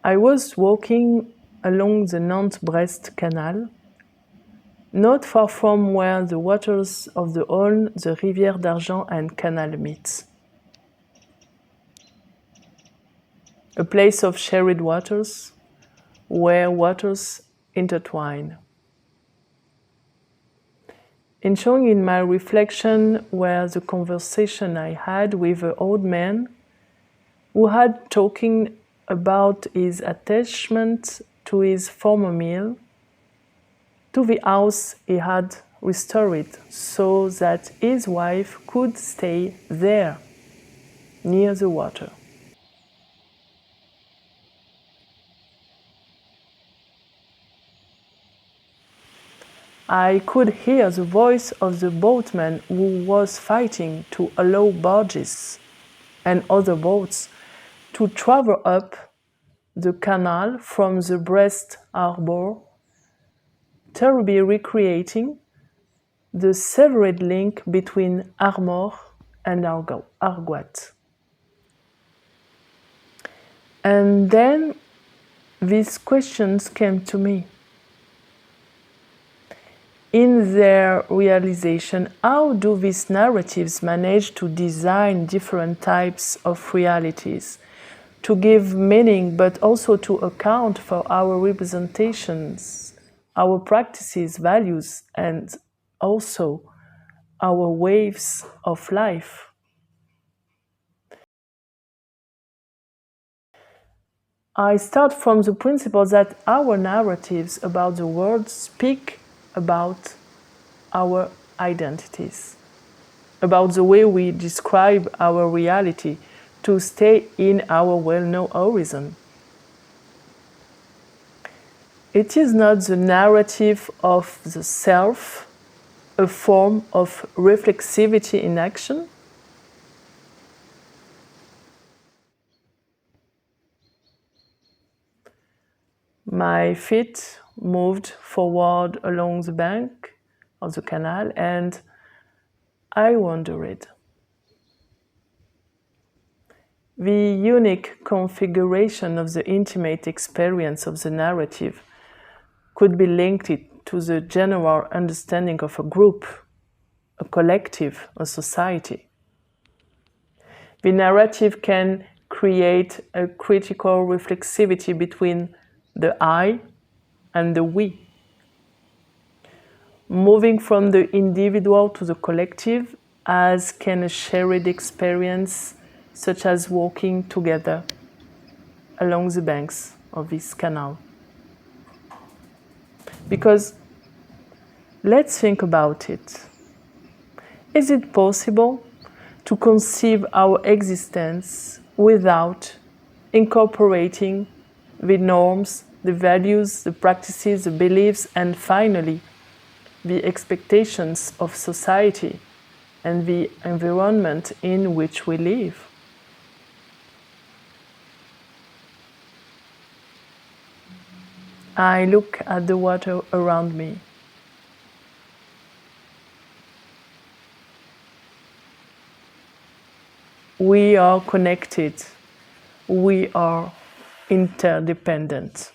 I was walking along the Nantes-Brest Canal, not far from where the waters of the Aulne, the Rivière d'Argent and Canal meet. A place of shared waters, where waters intertwine. Enjoying in my reflection were the conversation I had with an old man who had talking about his attachment to his former mill, to the house he had restored so that his wife could stay there, near the water. I could hear the voice of the boatman who was fighting to allow barges and other boats to travel up the canal from the Brest harbor, terribly recreating the severed link between Armor and Argoat. And then these questions came to me. In their realization, how do these narratives manage to design different types of realities, to give meaning but also to account for our representations, our practices, values, and also our waves of life? I start from the principle that our narratives about the world speak about our identities, about the way we describe our reality to stay in our well-known horizon. It is not the narrative of the self, a form of reflexivity in action. My feet moved forward along the bank of the canal, and I wondered. The unique configuration of the intimate experience of the narrative could be linked to the general understanding of a group, a collective, a society. The narrative can create a critical reflexivity between the I and the we. Moving from the individual to the collective, as can a shared experience, such as walking together along the banks of this canal. Because let's think about it. Is it possible to conceive our existence without incorporating the norms, the values, the practices, the beliefs, and finally, the expectations of society and the environment in which we live? I look at the water around me. We are connected. We are interdependent.